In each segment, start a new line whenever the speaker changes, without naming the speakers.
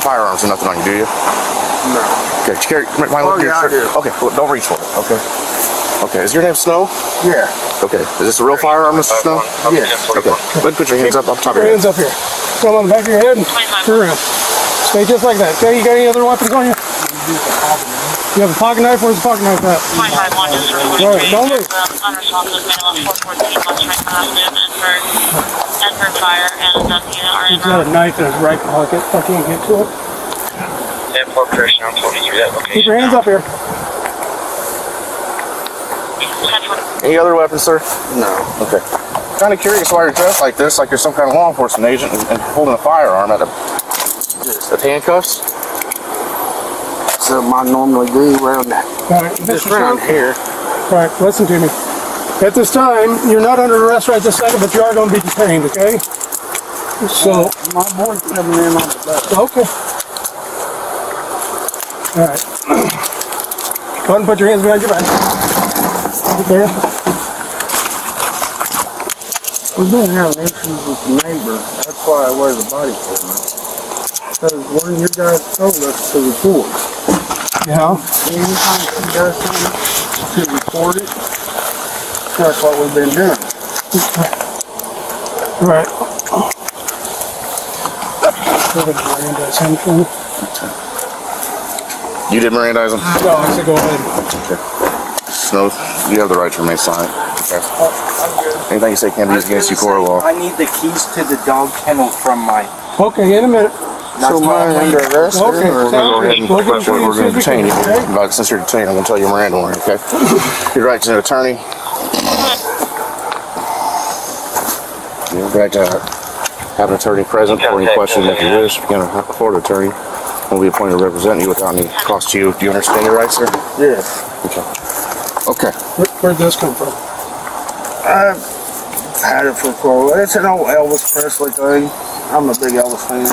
firearms or nothing on you, do you?
No.
Okay, carry my little
yeah, I do.
Okay, well, don't reach for it. Okay. Okay, is your name Snow?
Yeah.
Okay, is this a real firearm, Mr. Snow?
Yeah.
Okay. Go ahead and put your hands up top of your
hands up here. Come on the back of your head and turn around. Stay just like that. Okay, you got any other weapons on you? You have a pocket knife? Where's the pocket knife at? Alright, don't move. He's got a knife in his right pocket. I can't get to it. Keep your hands up here.
Any other weapons, sir?
No.
Okay. Kind of curious why you're dressed like this, like you're some kind of law enforcement agent and holding a firearm at handcuffs?
So I normally do around that.
Alright,
Just around here.
Alright, listen to me. At this time, you're not under arrest right this second, but you are going to be detained, okay? So,
my boy's coming in on the bus.
okay. Alright. Go ahead and put your hands behind your back. Right there.
We've been having issues with the neighbor. That's why I wear the body camera. Because one of your guys told us to record.
Yeah.
Anytime he does something, to record it. That's what we've been doing.
Right.
You did Mirandize him?
No, I said go ahead.
Okay. Snow, you have the right to remain silent. Okay.
I'm good.
Anything you say can be used against you, court of law.
I need the keys to the dog kennel from my...
Okay, in a minute.
So mine under arrest?
Okay,
We're going to go ahead and we're going to detain you. But since you're detained, I'm going to tell you Miranda warning, okay? Your right to an attorney. Your right to have an attorney present for any questions if you wish. If you can afford an attorney, will be appointed to represent you without any cost to you. Do you understand your rights, sir?
Yes.
Okay. Okay.
Where'd this come from?
I've had it for quite a while. It's an old Elvis Presley thing. I'm a big Elvis fan.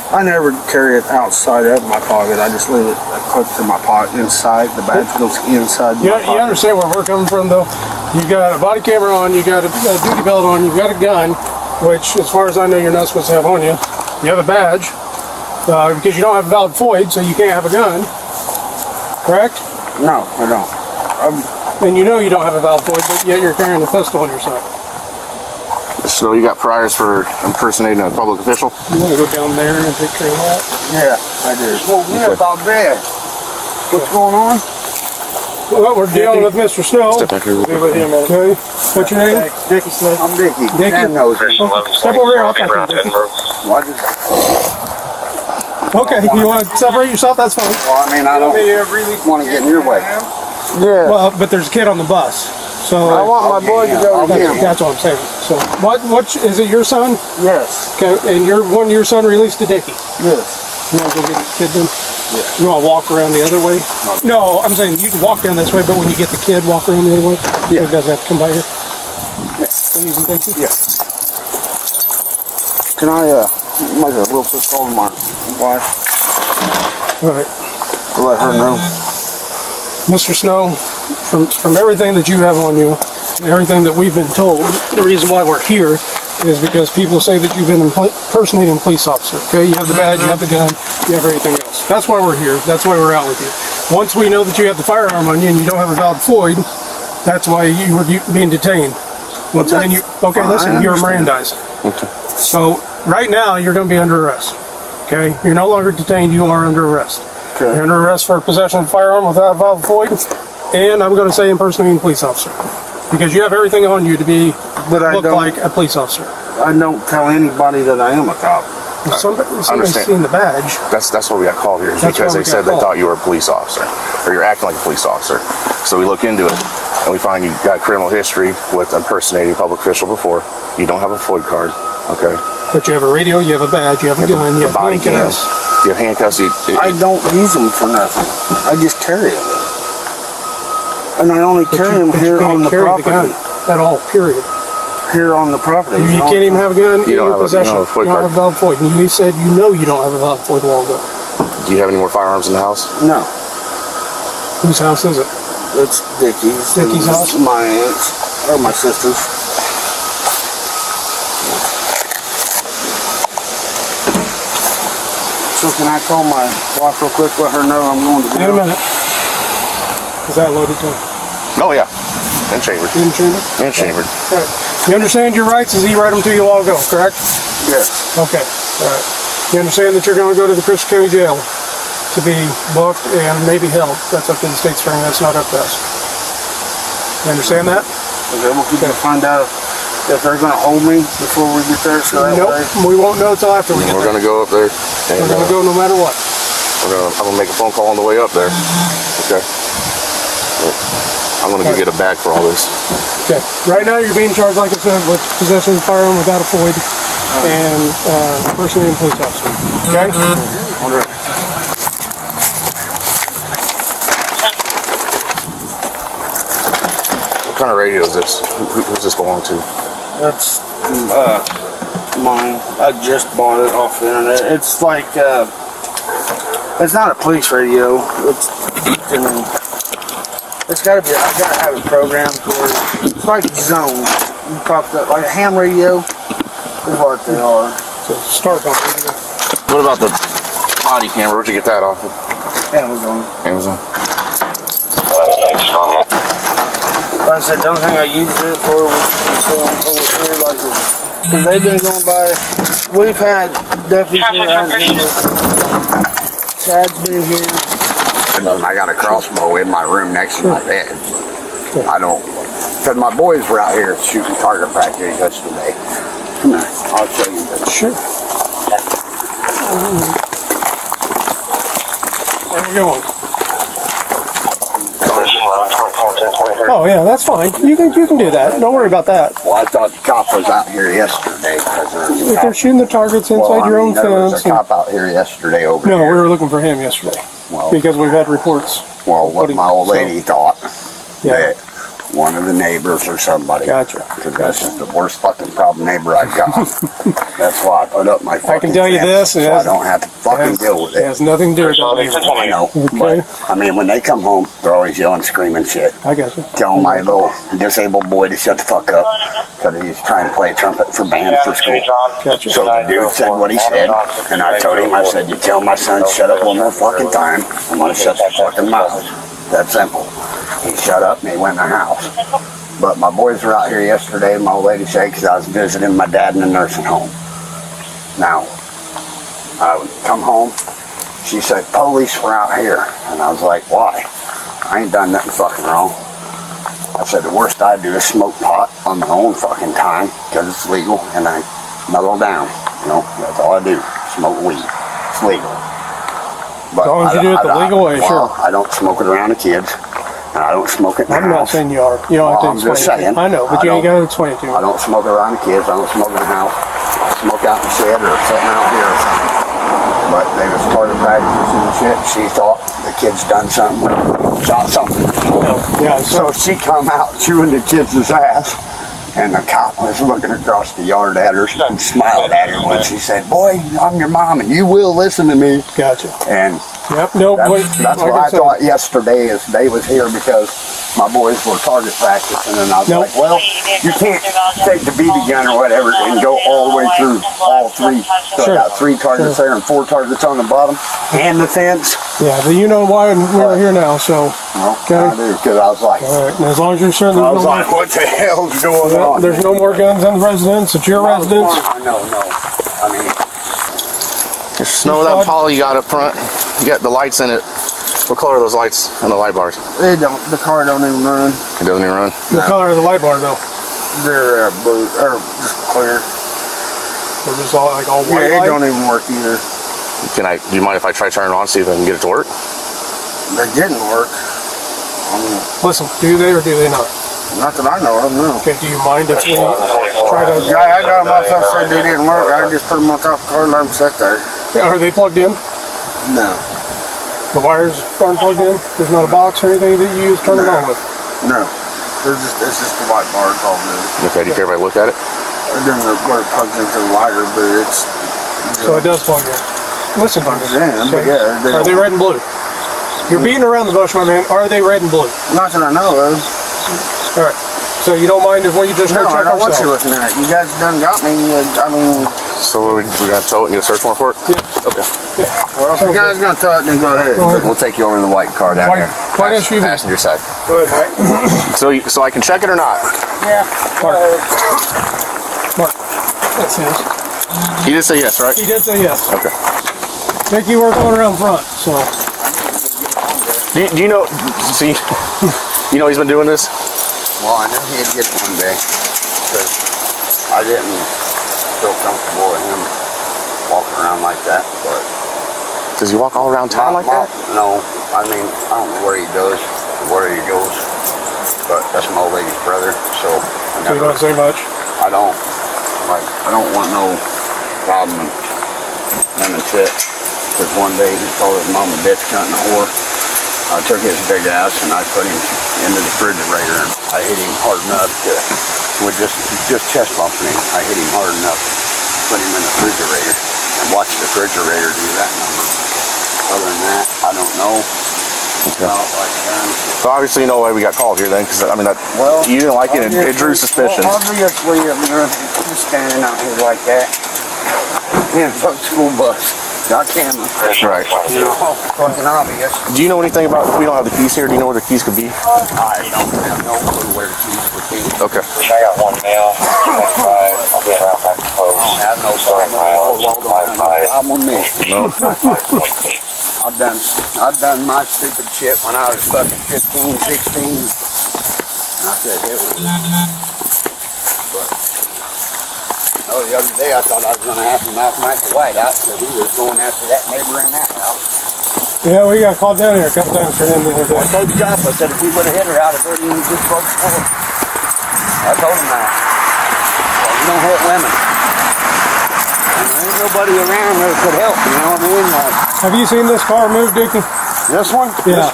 I never carry it outside of my pocket. I just leave it hooked to my pocket inside. The badge goes inside my pocket.
You understand where we're coming from, though? You've got a body camera on, you've got a duty belt on, you've got a gun, which, as far as I know, you're not supposed to have on you. You have a badge, because you don't have a valid FOID, so you can't have a gun. Correct?
No, I don't.
And you know you don't have a valid FOID, but yet you're carrying a pistol on your side.
So you got priors for impersonating a public official?
You want to go down there and take care of that?
Yeah, I do. Well, yeah, about that. What's going on?
Well, we're dealing with Mr. Snow.
Step back here.
Be with him, okay? What's your name?
Dickie Smith. I'm Dickie.
Dickie?
Dan knows me.
Step over here, I'll talk to you, Dickie.
Well, I just,
Okay, you want to separate yourself? That's fine.
well, I mean, I don't want to get in your way. Yeah.
Well, but there's a kid on the bus. So
I want my boy to go with him.
that's what I'm saying. So what is it, your son?
Yes.
Okay, and your son released to Dickie.
Yes.
You want to go get the kid then?
Yeah.
You want to walk around the other way? No, I'm saying you can walk down this way, but when you get the kid, walk around the other way?
Yeah.
He doesn't have to come by here?
Yeah.
Please and thank you?
Yeah. Can I make a real quick call to my wife?
All right.
To let her know.
Mr. Snow, from everything that you have on you, and everything that we've been told, the reason why we're here is because people say that you've been impersonating a police officer. Okay, you have the badge, you have the gun, you have everything else. That's why we're here. That's why we're out with you. Once we know that you have the firearm on you and you don't have a valid FOID, that's why you were being detained. Once again, okay, listen, you're Mirandized.
Okay.
So right now you're going to be under arrest. Okay, you're no longer detained. You are under arrest.
Okay.
You're under arrest for possession of a firearm without a valid FOID, and I'm going to say impersonating a police officer, because you have everything on you to be look like a police officer.
I don't tell anybody that I am a cop.
Somebody's seen the badge.
That's why we got called here, is because they said they thought you were a police officer, or you're acting like a police officer. So we look into it, and we find you got criminal history with impersonating a public official before. You don't have a FOID card, okay?
But you have a radio, you have a badge, you have a gun, you have
body cams, you have handcuffs.
I don't use them for nothing. I just carry them. And I only carry them here on the property.
At all, period.
Here on the property.
You can't even have a gun in your possession.
You don't have a FOID
you don't have a valid FOID. And you said you know you don't have a valid FOID a while ago.
Do you have any more firearms in the house?
No.
Whose house is it?
It's Dickie's.
Dickie's house?
My aunt's. Or my sister's. So can I call my wife real quick, let her know I'm going to
In a
jail?
minute. Is that loaded too?
Oh yeah, and chambered.
In chamber?
And chambered.
Right. You understand your rights as he read them to you a while ago, correct?
Yes.
Okay. All right. You understand that you're going to go to the Christian County Jail to be booked and maybe held. That's up to the state's attorney. That's not up to us. You understand that?
Okay, we'll keep to find out if they're going to hold me before we get there. So that
Nope.
way.
We won't know until after we get
We're
there.
gonna go up there. And,
We're going to go no matter what.
I'm gonna make a phone call on the way up there. Okay. I'm gonna go get a bag for all this.
Okay. Right now you're being charged, like I said, with possession of a firearm without a FOID and impersonating a police officer. Okay?
All right.
What kind of radio is this? Who's this belong to?
That's mine. I just bought it off the internet. It's like it's not a police radio. It's gotta be. I gotta have it programmed where it's like zone. You popped up like a ham radio. Is what they are.
So start on video.
What about the body camera? Where'd you get that off of?
Amazon.
Amazon.
Like I said, the only thing I used it for was over here, like, because they've been going by. We've had deputies here. Chad's been here.
I got a crossbow in my room next to my bed. I don't, because my boys were out here shooting target practice yesterday. Come on, I'll show you this.
Sure. Where are we going? Oh yeah, that's fine. You can do that. Don't worry about that.
Well, I thought the cop was out here yesterday.
If they're shooting the targets inside your own
there was
fence.
a cop out here yesterday over
No,
here.
we were looking for him yesterday
Well,
because we've had reports.
well, what my old lady thought,
Yeah.
that one of the neighbors or somebody.
Gotcha.
Because that's just the worst fucking problem neighbor I got. That's why I put up my fucking
I can tell you
fence,
this,
so I don't have to fucking deal with
It
it.
has nothing to do with that.
I know,
Okay.
but I mean, when they come home, they're always yelling, screaming shit.
I got you.
Telling my little disabled boy to shut the fuck up because he's trying to play trumpet for band for school.
Gotcha.
So the dude said what he said, and I told him, I said, you tell my son to shut up one more fucking time, I'm gonna shut that fucking mouth. That simple. He shut up and he went in the house. But my boys were out here yesterday, my old lady said, because I was visiting my dad in the nursing home. Now, I would come home, she said, police were out here. And I was like, why? I ain't done nothing fucking wrong. I said, the worst I do is smoke pot on my own fucking time, because it's legal, and I mellow down. You know, that's all I do, smoke weed. It's legal. But
As long as you do it the legal way, sure.
I don't smoke it around the kids, and I don't smoke it in the
I'm not
house.
saying you are. You don't
Well,
have
I'm
to
just
explain it.
saying.
I know, but you ain't got to explain it to me.
I don't smoke around the kids. I don't smoke in the house. I smoke out in the shed or sitting out here or something. But they was part of practice and shit. She thought the kids done something, shot something.
Yeah,
So she come out chewing the kids' ass. And the cop was looking across the yard at her and smiled at her when she said, boy, I'm your mom and you will listen to me.
Gotcha.
And
Yep. No, wait.
that's
like
what I
said,
thought yesterday is they was here because my boys were target practicing, and I was
Nope.
like, well, you can't take the BB gun or whatever and go all the way through all three. So
Sure.
I got 3 targets there and 4 targets on the bottom and the fence.
Yeah, but you know why we're here now, so.
Well,
Okay.
I do, because I was like,
All right, and as long as you're certain
I
there's
was
no,
like, what the hell's going on?
there's no more guns in the residence, it's your residence.
No. I mean,
Snow that poly you got up front. You got the lights in it. What color are those lights on the light bars?
They don't. The car don't even run.
It doesn't even run.
The color of the light bar, though.
They're blue or just clear.
They're just all like all white.
Yeah, it
light.
don't even work either.
Do you mind if I try turning it on, see if I can get it to work?
They didn't work.
Listen, do they or do they not?
Not that I know of, no.
Okay, do you mind if we try to?
Yeah, I got them myself said they didn't work. I just put them on top of the car and let them sit there.
Are they plugged in?
No.
The wires aren't plugged in? There's not a box or anything that you use to turn it on with?
No. It's just the white bar it's all good.
Okay, do you care if I look at it?
It doesn't look where it plugs into the lighter, but it's
So it does plug in. Listen to
plugs
me.
in, but yeah.
Are they red and blue? You're beating around the bush, my man. Are they red and blue?
Not that I know of.
All right. So you don't mind if we just go
No, I
check
know what you're
ourselves?
looking at. You guys done got me. I mean,
So we got to tow it and get a search warrant for it?
Yeah.
Okay.
Well, if you guys gonna talk, then go ahead.
We'll take you over to the white car down here.
White SUV.
Passenger side.
Go ahead, Mike.
So I can check it or not?
Yeah.
Mark, that's his.
He did say yes, right?
He did say yes.
Okay.
Think you were going around front, so.
Do you know? See, you know he's been doing this.
Well, I knew he'd get one day, because I didn't feel comfortable with him walking around like that, but...
Does he walk all around town like that?
No, I mean, I don't know where he goes, but that's my old lady's brother, so...
So you don't say much?
I don't want no problem with him and shit, because one day he called his mom a bitch, cunt, and a whore. I took his big ass and I put him into the refrigerator, and I hit him hard enough with just chest bumping him. I hit him hard enough to put him in the refrigerator and watch the refrigerator do that number. Other than that, I don't know.
So obviously you know why we got called here then, because I mean you didn't like it and it drew suspicions.
Well, obviously, if you're standing out here like that in a school bus. Got cameras.
Right.
You know, fucking obvious.
Do you know anything about, if we don't have the keys here, do you know where the keys could be?
I don't have no clue where the keys would be.
Okay.
I got one male, 25, I'll be around back close.
I don't have no problem with me.
No.
I've done my stupid shit when I was fucking 15, 16. I said, it was. Oh, the other day I thought I was going to have to knock Michael White out because he was going after that neighbor in that house.
Yeah, we got called down here a couple times for him the other day.
I told Jeff, I said if he would have hit her out of there, he would just broke the floor. I told him that. Well, you don't hit women. And there ain't nobody around that could help, you know what I mean? Like,
Have you seen this car move, Dickie?
this one?
Yeah.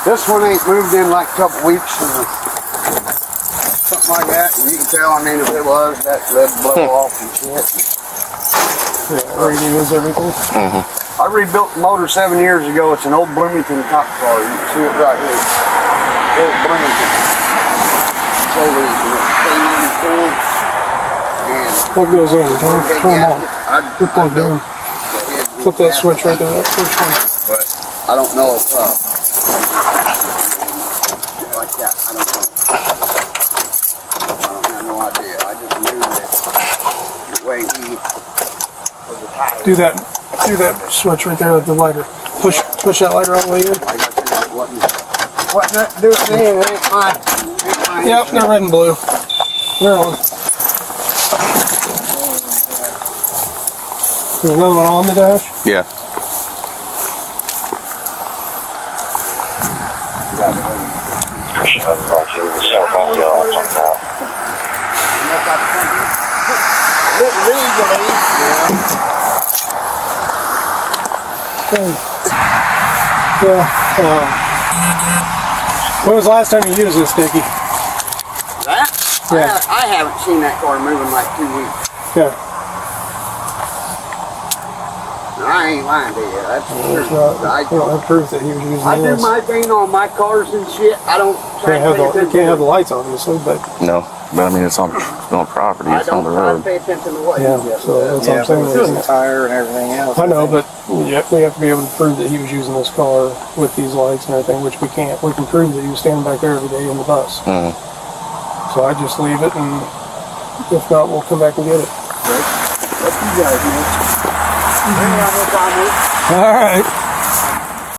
This one ain't moved in like a couple weeks. Something like that. And you can tell, I mean, if it was, that would blow off and shit.
Yeah, radios, everything.
I rebuilt the motor 7 years ago. It's an old Bloomington cop car. You can see it right here. Old Bloomington. It's over in
What goes in? Turn them on. Flip
I
that down. Flip that switch right there. That first one.
But I don't know if, like that, I don't know. I don't have no idea. I just knew that the way he was a tire.
Do that switch right there with the lighter. Push that lighter all the way in.
I got that what that do it then? It ain't my
Yep, they're red and blue. They're on. There's another one on the dash?
Yeah.
Yeah. When was the last time you used this, Dickie?
That?
Yeah.
I haven't seen that car moving like 2 weeks.
Yeah.
And I ain't lying to you. That's
There's
true.
not, I don't have proof that he was using
I do
this.
my thing on my cars and shit. I don't try to pay
You
attention.
can't have the lights on, obviously, but
No, but I mean it's on property.
I
It's on
don't
the
try to
road.
pay attention to what
yeah,
he just
so that's what I'm saying.
The tire and everything else.
I know, but yeah, we have to be able to prove that he was using this car with these lights and everything, which we can't. We can prove that he was standing back there every day in the bus. So I just leave it, and if not, we'll come back and get it.
What you guys know?
All right.